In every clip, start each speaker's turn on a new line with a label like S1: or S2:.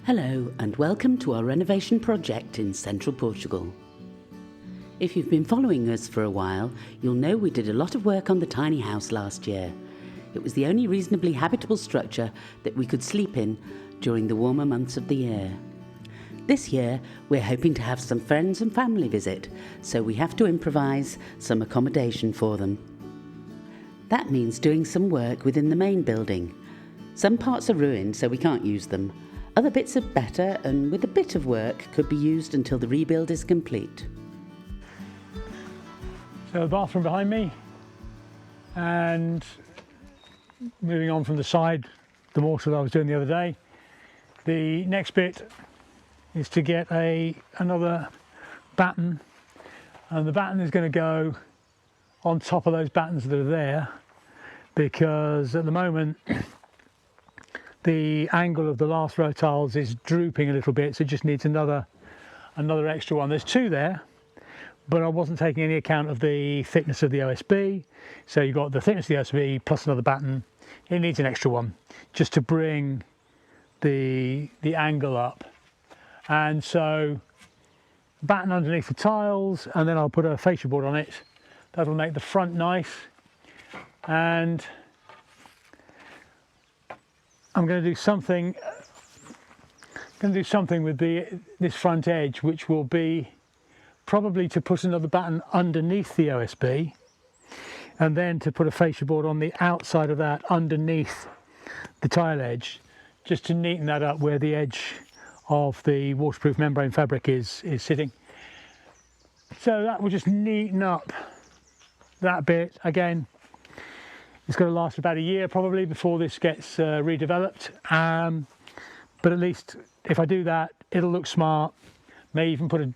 S1: Hello and welcome to our renovation project in central Portugal. If you've been following us for a while, you'll know we did a lot of work on the tiny house last year. It was the only reasonably habitable structure that we could sleep in during the warmer months of the year. This year, we're hoping to have some friends and family visit, so we have to improvise some accommodation for them. That means doing some work within the main building. Some parts are ruined, so we can't use them. Other bits are better, and with a bit of work, could be used until the rebuild is complete.
S2: So the bathroom behind me, and moving on from the side, the mortar that I was doing the other day. The next bit is to get another batten, and the batten is going to go on top of those battens that are there, because at the moment the angle of the last row of tiles is drooping a little bit, so it just needs another extra one. There's two there, but I wasn't taking any account of the thickness of the OSB. So you've got the thickness of the OSB plus another batten. It needs an extra one just to bring the angle up. And so batten underneath the tiles, and then I'll put a fascia board on it. That'll make the front nice. And I'm going to do something with this front edge, which will be probably to put another batten underneath the OSB, and then to put a fascia board on the outside of that underneath the tile edge, just to neaten that up where the edge of the waterproof membrane fabric is sitting. So that will just neaten up that bit. Again, it's going to last about a year probably before this gets redeveloped, but at least if I do that, it'll look smart. May even put a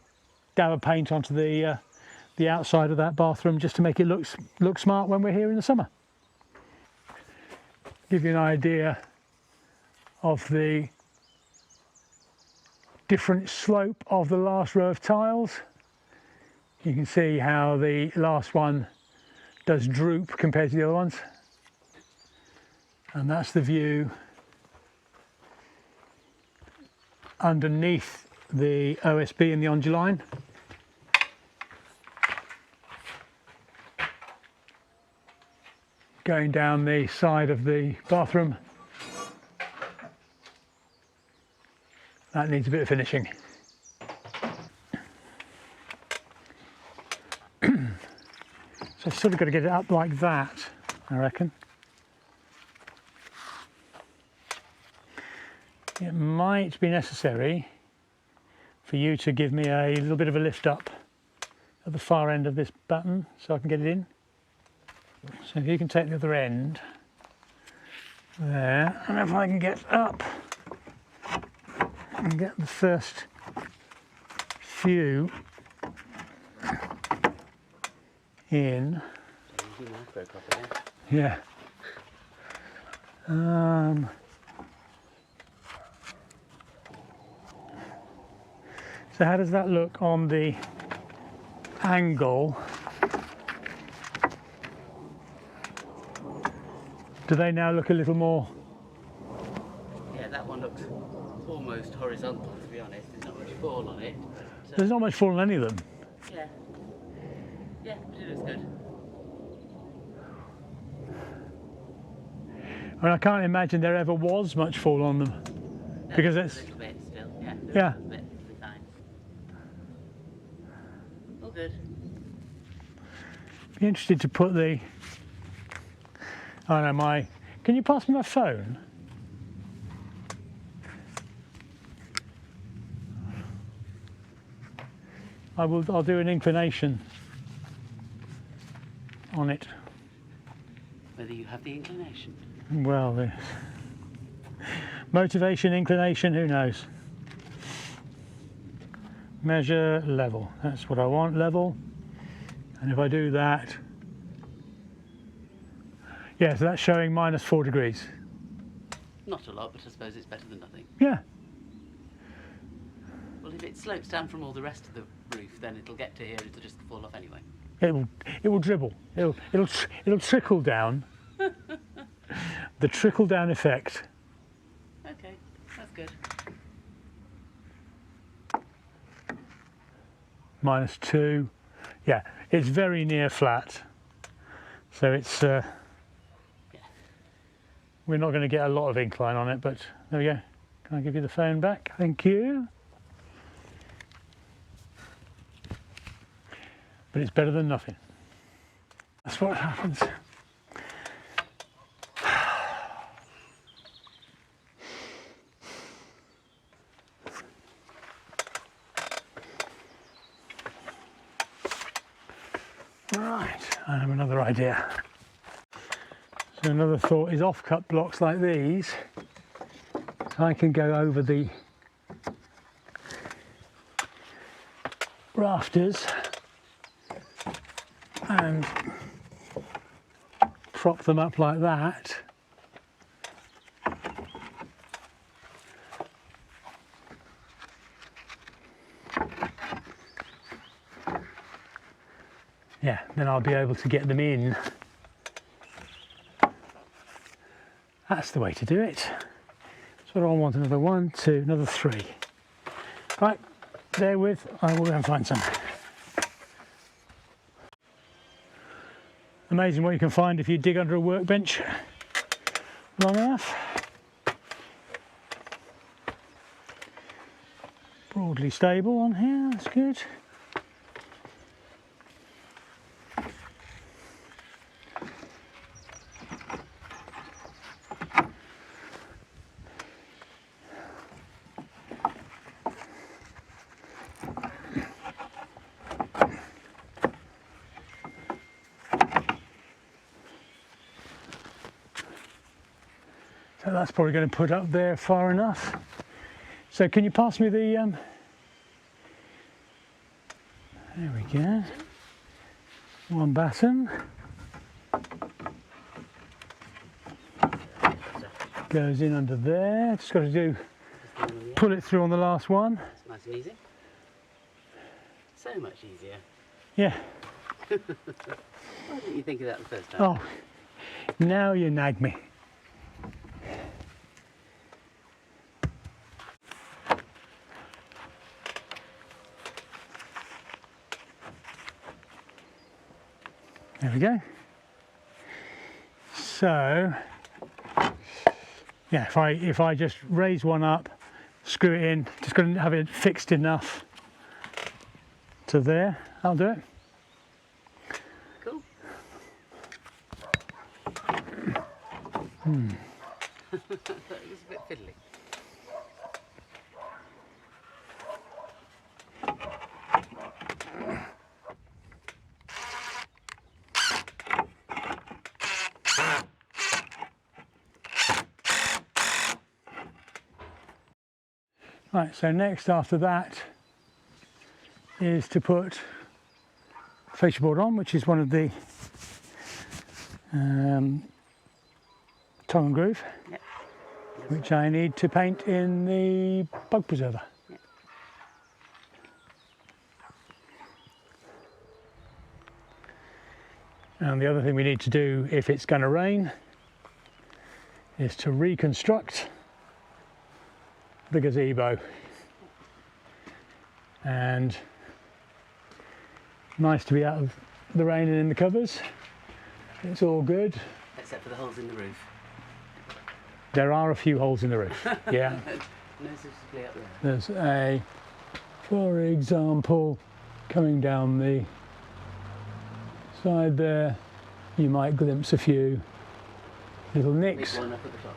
S2: dab of paint onto the outside of that bathroom just to make it look smart when we're here in the summer. Give you an idea of the different slope of the last row of tiles. You can see how the last one does droop compared to the other ones, and that's the view underneath the OSB and the onduline. Going down the side of the bathroom, that needs a bit of finishing. So I've sort of got to get it up like that, I reckon. It might be necessary for you to give me a little bit of a lift up at the far end of this batten so I can get it in. So if you can take the other end there, and if I can get up and get the first few in. Yeah. So how does that look on the angle? Do they now look a little more?
S1: Yeah, that one looks almost horizontal, to be honest. There's not much fall on it. So
S2: there's not much fall on any of them.
S1: Yeah. Yeah, but it looks good.
S2: I mean, I can't imagine there ever was much fall on them, because it's
S1: a little bit still. Yeah.
S2: Yeah.
S1: A bit fine. All good.
S2: Be interested to put the. Oh no, can you pass me my phone? I'll do an inclination on it.
S1: Whether you have the inclination.
S2: Well, the motivation, inclination, who knows? Measure level, that's what I want, level. And if I do that, yeah, so that's showing -4 degrees.
S1: Not a lot, but I suppose it's better than nothing.
S2: Yeah.
S1: Well, if it slopes down from all the rest of the roof, then it'll get to here, it'll just fall off anyway.
S2: It will dribble. It'll trickle down. The trickle down effect.
S1: Okay, that's good.
S2: -2. Yeah, it's very near flat. So it's, we're not going to get a lot of incline on it, but there we go. Can I give you the phone back? Thank you. But it's better than nothing. That's what happens. Right, I have another idea. So another thought is off-cut blocks like these. I can go over the rafters and prop them up like that. Yeah, then I'll be able to get them in. That's the way to do it. So I want another 1, 2, another 3. Right, therewith, I will go and find some. Amazing what you can find if you dig under a workbench long enough. Broadly stable on here, that's good. So that's probably going to put up there far enough. So can you pass me the, there we go, one batten. Goes in under there, just got to pull it through on the last one.
S1: It's nice and easy. So much easier.
S2: Yeah.
S1: Why didn't you think of that the first time?
S2: Oh, now you nag me. There we go. So, yeah, if I just raise one up, screw it in, just got to have it fixed enough to there, I'll do it.
S1: Cool. That was a bit fiddly.
S2: Right, so next after that is to put fascia board on, which is one of the tongue and groove,
S1: Yep.
S2: which I need to paint in the bug preserver.
S1: Yep.
S2: And the other thing we need to do if it's going to rain is to reconstruct the gazebo. And nice to be out of the rain and in the covers. It's all good.
S1: Except for the holes in the roof.
S2: There are a few holes in the roof, yeah.
S1: Noticeably up there.
S2: There's a, for example, coming down the side there, you might glimpse a few little nicks.
S1: Big one up at the top.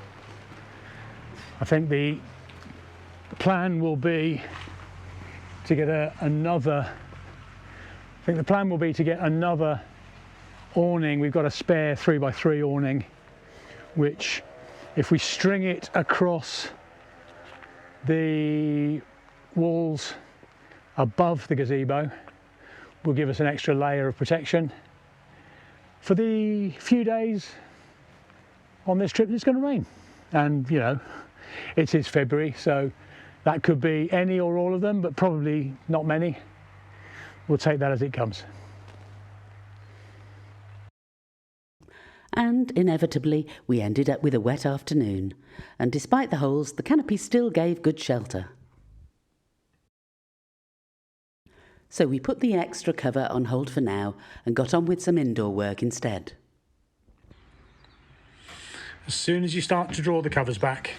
S2: I think the plan will be to get another awning. We've got a spare 3x3 awning, which if we string it across the walls above the gazebo will give us an extra layer of protection for the few days on this trip it's going to rain. And you know, it is February, so that could be any or all of them, but probably not many. We'll take that as it comes.
S1: And inevitably, we ended up with a wet afternoon. And despite the holes, the canopy still gave good shelter. So we put the extra cover on hold for now and got on with some indoor work instead.
S2: As soon as you start to draw the covers back,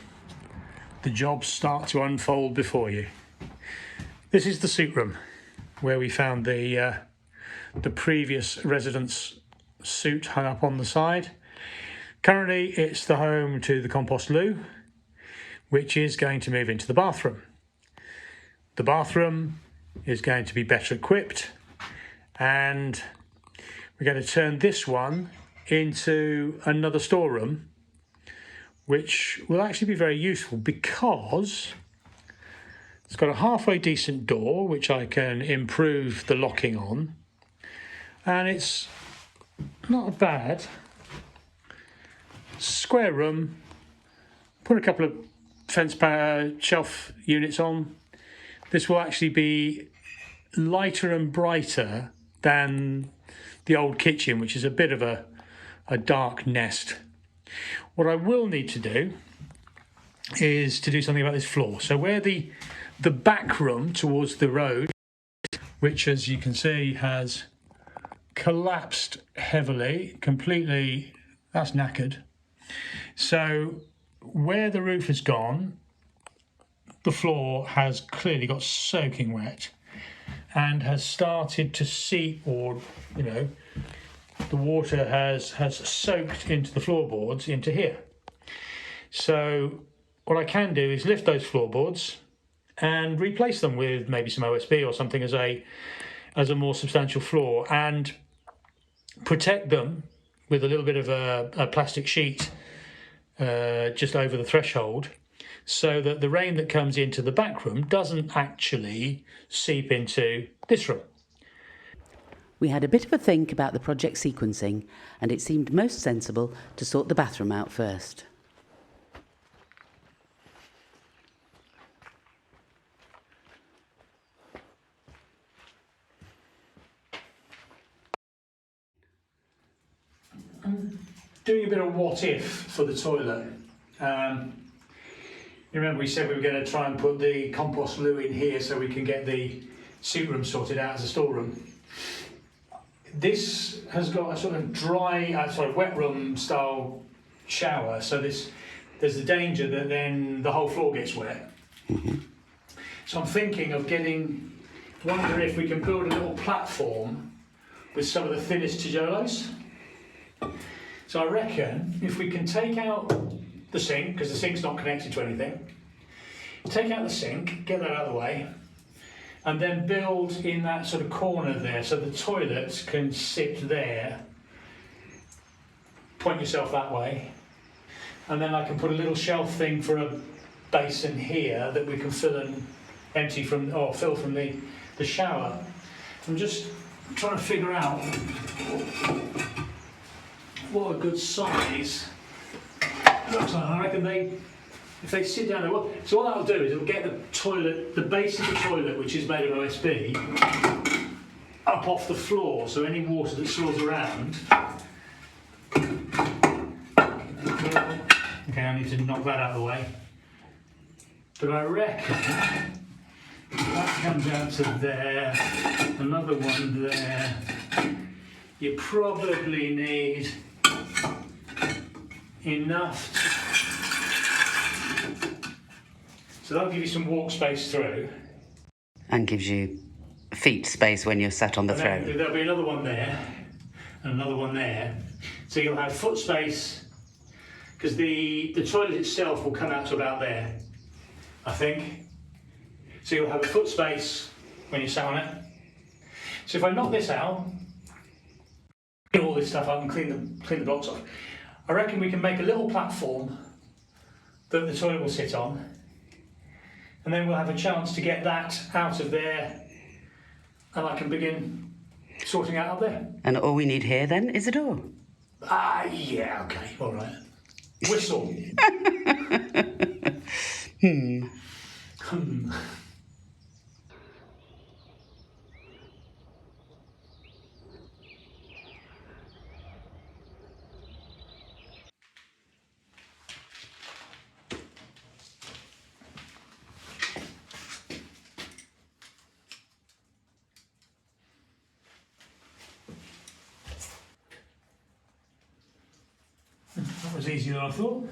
S2: the jobs start to unfold before you. This is the suit room where we found the previous resident's suit hung up on the side. Currently it's the home to the compost loo, which is going to move into the bathroom. The bathroom is going to be better equipped, and we're going to turn this one into another storeroom, which will actually be very useful because it's got a halfway decent door which I can improve the locking on, and it's not a bad square room. Put a couple of fence shelf units on. This will actually be lighter and brighter than the old kitchen, which is a bit of a dark nest. What I will need to do is to do something about this floor. So where the back room towards the road, which as you can see has collapsed heavily, completely, that's knackered. So where the roof has gone, the floor has clearly got soaking wet and has started to seep, or the water has soaked into the floorboards into here. So what I can do is lift those floorboards and replace them with maybe some OSB or something as a more substantial floor, and protect them with a little bit of a plastic sheet just over the threshold, so that the rain that comes into the back room doesn't actually seep into this room.
S1: We had a bit of a think about the project sequencing, and it seemed most sensible to sort the bathroom out first.
S2: I'm doing a bit of what if for the toilet. You remember we said we were going to try and put the compost loo in here so we can get the suit room sorted out as a storeroom. This has got a sort of wet room style shower, so there's the danger that then the whole floor gets wet. Mm-hmm. So I'm thinking of wonder if we can build a little platform with some of the thinnest tijolos. So I reckon if we can take out the sink, because the sink's not connected to anything, take out the sink, get that out of the way, and then build in that sort of corner there so the toilets can sit there. Point yourself that way, and then I can put a little shelf thing for a basin here that we can fill from the shower. I'm just trying to figure out what a good size looks like. I reckon if they sit down there, so what that'll do is it'll get the base of the toilet, which is made of OSB, up off the floor, so any water that swirls around. Okay, I need to knock that out of the way. But I reckon that comes out to there, another one there. You probably need enough. So that'll give you some walk space through.
S1: And gives you feet space when you're sat on the throne.
S2: There'll be another one there, and another one there. So you'll have foot space, because the toilet itself will come out to about there, I think. So you'll have a foot space when you're sat on it. So if I knock this out, get all this stuff up and clean the blocks off, I reckon we can make a little platform that the toilet will sit on, and then we'll have a chance to get that out of there, and I can begin sorting out up there.
S1: And all we need here then is a door.
S2: Yeah, okay, all right. Whistle.
S1: Hmm.
S2: was easier than I thought.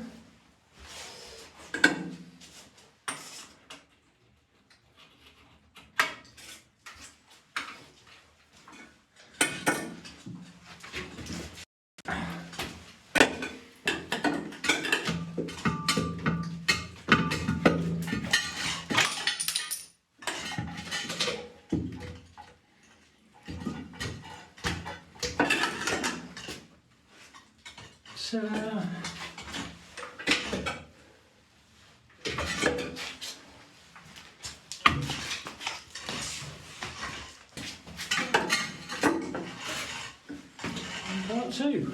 S2: So, part two.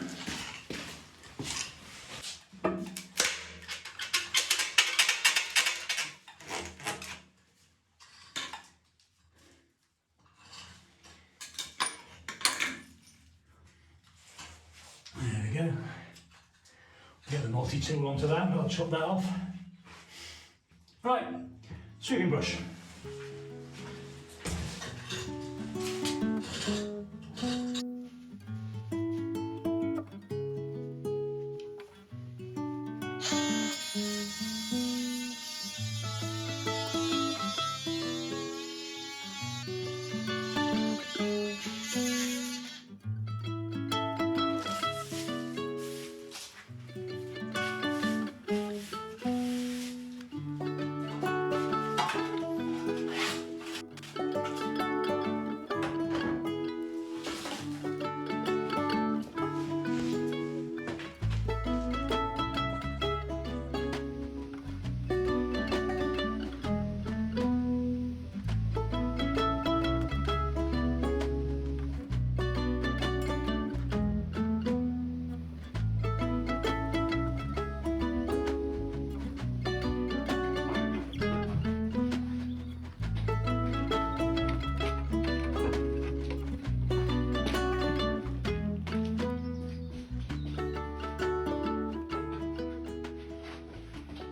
S2: There we go. Get the multi-tool onto that, and I'll chop that off. Right, sweeping brush.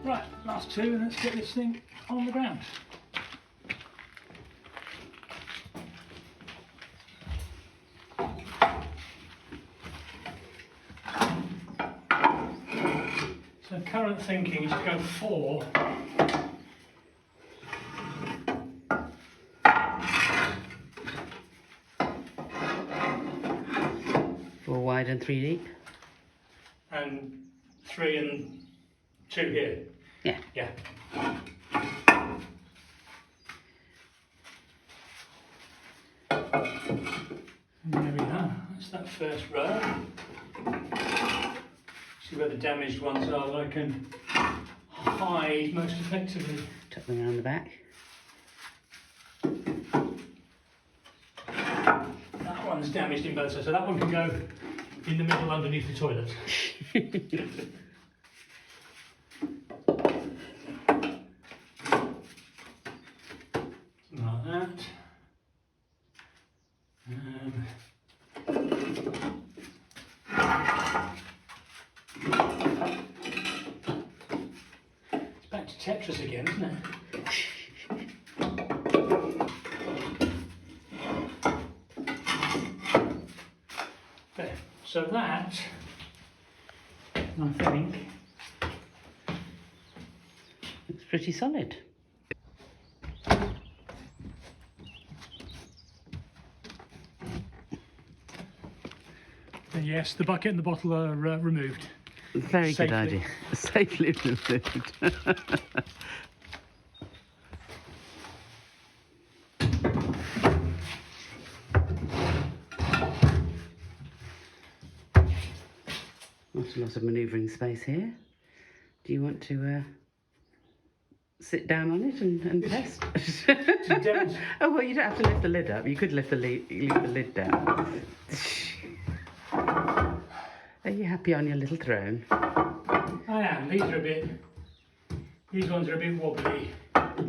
S2: Right, last two, and let's get this thing on the ground. So current thinking is to go 4.
S1: Four wide and 3 deep.
S2: And 3 and 2 here.
S1: Yeah.
S2: Yeah. And there we are. That's that first row. See where the damaged ones are that I can hide most effectively.
S1: Tuck them around the back.
S2: That one's damaged in both sides, so that one can go in the middle underneath the toilet. Like that. It's back to Tetris again, isn't it? There. So that, I think,
S1: Looks pretty solid.
S2: yes, the bucket and the bottle are removed.
S1: Very
S2: Safely.
S1: good idea. Safely removed. Not a lot of manoeuvring space here. Do you want to sit down on it and test? Oh, well, you don't have to lift the lid up. You could leave the lid down. Are you happy on your little throne?
S2: I am. These ones are a bit wobbly. I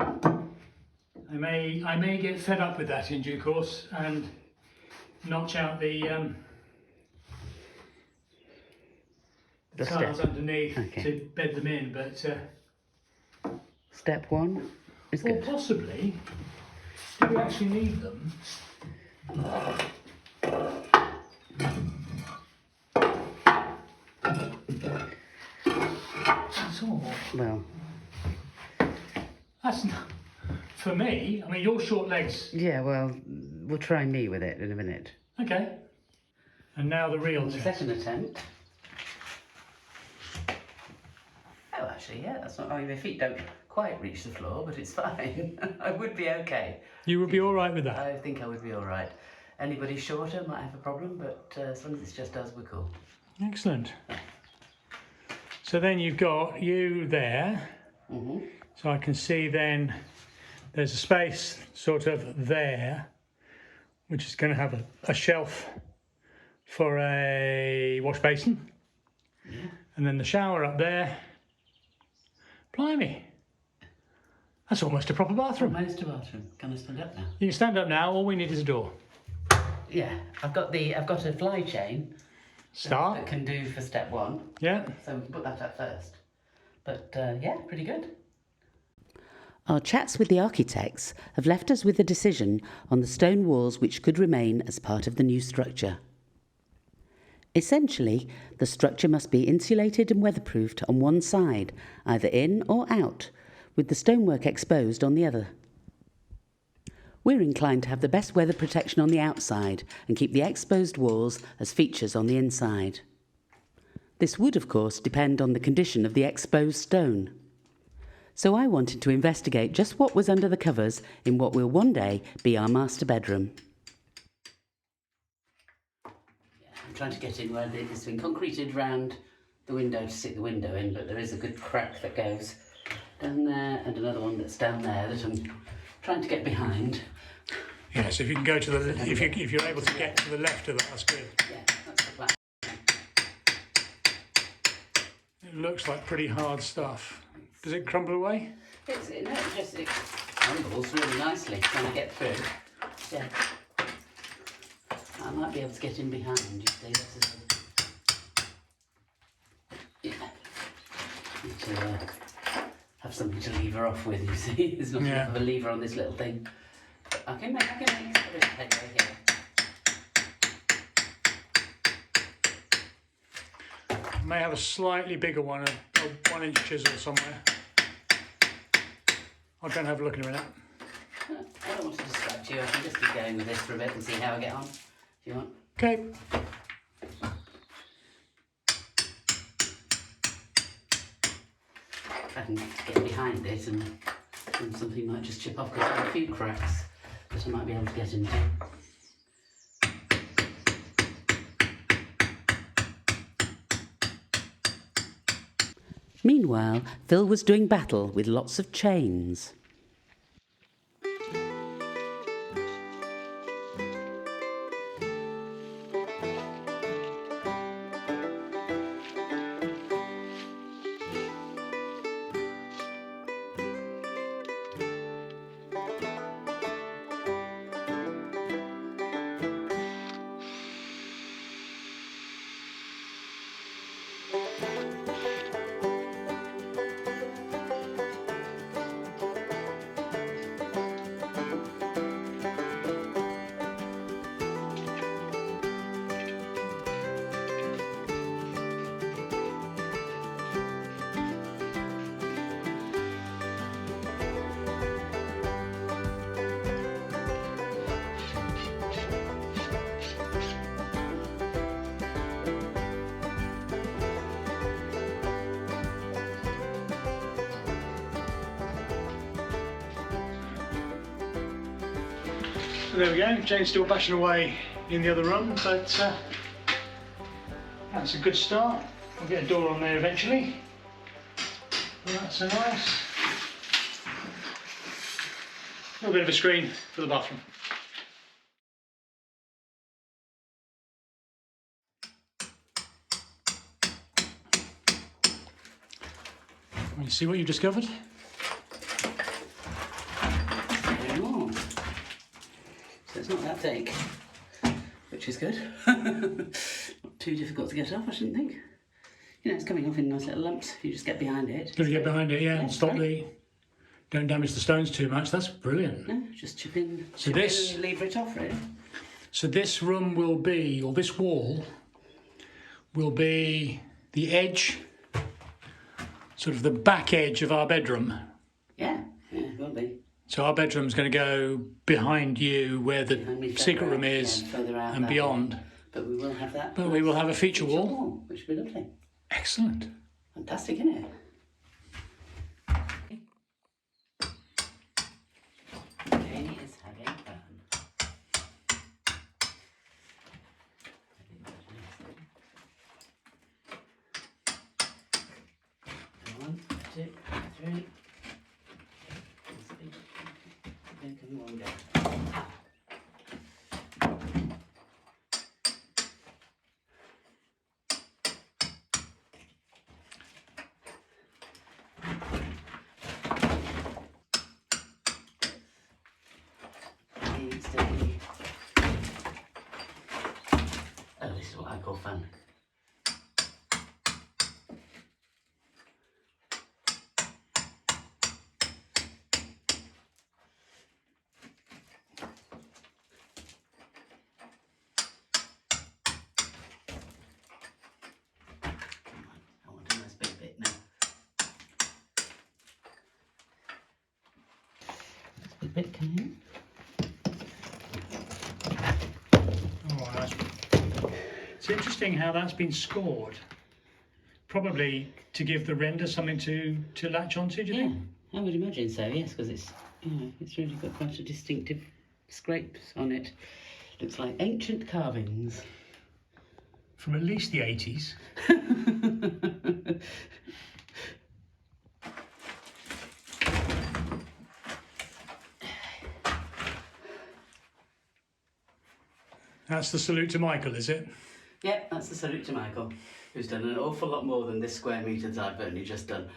S2: may get fed up with that in due course and notch out the tiles underneath to bed them in, but
S1: step 1 is
S2: or
S1: good.
S2: possibly, do we actually need them?
S1: Well,
S2: That's not, for me, I mean, your short legs.
S1: yeah, well, we'll try me with it in a minute.
S2: Okay. And now the real test.
S1: Second attempt. Oh, actually, yeah, that's not... I mean, my feet don't quite reach the floor, but it's fine. I would be okay.
S2: You would be all right with that?
S1: I think I would be all right. Anybody shorter might have a problem, but as long as it's just us, we're cool.
S2: Excellent. So then you've got you there.
S1: Mm-hmm.
S2: So I can see then there's a space sort of there, which is going to have a shelf for a wash basin.
S1: Yeah.
S2: And then the shower up there. Blimey. That's almost a proper bathroom.
S1: Almost a bathroom. Can I stand up now?
S2: You can stand up now, all we need is a door.
S1: Yeah, I've got a fly chain
S2: Start.
S1: that can do for step one.
S2: Yeah.
S1: So we can put that up first. But yeah, pretty good.
S3: Our chats with the architects have left us with a decision on the stone walls which could remain as part of the new structure. Essentially, the structure must be insulated and weatherproofed on one side, either in or out, with the stonework exposed on the other. We're inclined to have the best weather protection on the outside and keep the exposed walls as features on the inside. This would, of course, depend on the condition of the exposed stone. So I wanted to investigate just what was under the covers in what will one day be our master bedroom.
S1: I'm trying to get in where it's been concreted round the window to stick the window in, but there is a good crack that goes down there and another one that's down there that I'm trying to get behind.
S2: Yes, if you can go to the, if you're able to get to the left of that, that's good.
S1: Yeah, that's the plan.
S2: It looks like pretty hard stuff. Does it crumble away?
S1: It crumbles really nicely when I get through. Yeah. I might be able to get in behind, you see. This is yeah. Need to have something to lever off with, you see. There's not enough of a lever on this little thing. But I can make a bit of headway here.
S2: May have a slightly bigger one, a 1 inch chisel somewhere. I'll go and have a look in a minute.
S1: I don't want to distract you. I can just keep going with this for a bit and see how I get on, if you want.
S2: Okay.
S1: I can get behind it and something might just chip off because there are a few cracks that I might be able to get into.
S3: Meanwhile, Phil was doing battle with lots of chains.
S2: So there we go, Jane's still bashing away in the other room, but that's a good start. We'll get a door on there eventually. That's a nice little bit of a screen for the bathroom. Want to see what you've discovered?
S1: Oh. So it's not that thick, which is good. Not too difficult to get off, I shouldn't think. You know, it's coming off in nice little lumps if you just get behind it.
S2: Got to get behind it, yeah, and stop don't damage the stones too much. That's brilliant.
S1: No, just chip in,
S2: So
S1: in and lever it off, really.
S2: So this room will be, or this wall will be the edge sort of the back edge of our bedroom.
S3: Yeah, it will be.
S2: So our bedroom's going to go behind you where the
S3: Behind me,
S2: secret
S3: further
S2: room
S3: out,
S2: is,
S3: yeah, further out
S2: and
S3: that
S2: beyond.
S3: way. But we will have that.
S2: But we will have a feature wall.
S3: Which will be lovely.
S2: Excellent.
S3: Fantastic, isn't it? Janie is having fun. One, two, three. Then come on down. Steady. Oh, this is what I call fun. I want a nice big bit now. Big bit coming in.
S2: It's interesting how that's been scored. Probably to give the render something to latch onto, do you think?
S3: I would imagine so, yes, because it's, it's really got quite a distinctive scrapes on it. Looks like ancient carvings.
S2: From at least the 80s. That's the salute to Michael, is it?
S3: Yep, that's the salute to Michael, who's done an awful lot more than this square metre that I've only just done.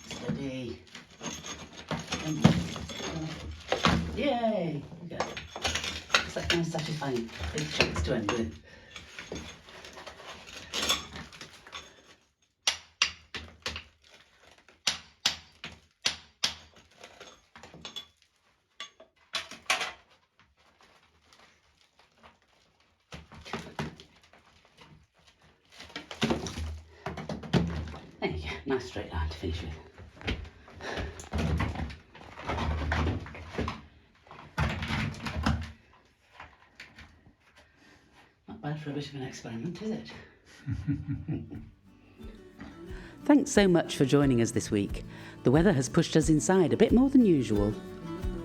S3: Steady. Yay! There we go. It's like nice satisfying big chunks to end with. There you go, nice straight line to finish with. Not bad for a bit of an experiment, is it? Thanks so much for joining us this week. The weather has pushed us inside a bit more than usual,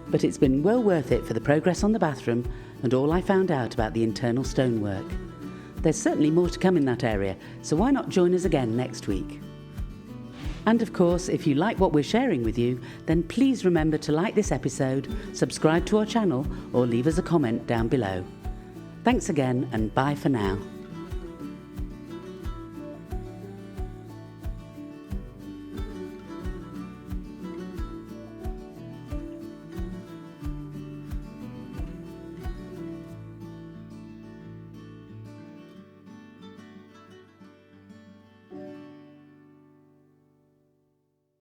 S3: but it's been well worth it for the progress on the bathroom and all I found out about the internal stonework. There's certainly more to come in that area, so why not join us again next week? And of course, if you like what we're sharing with you, then please remember to like this episode, subscribe to our channel, or leave us a comment down below. Thanks again, and bye for now.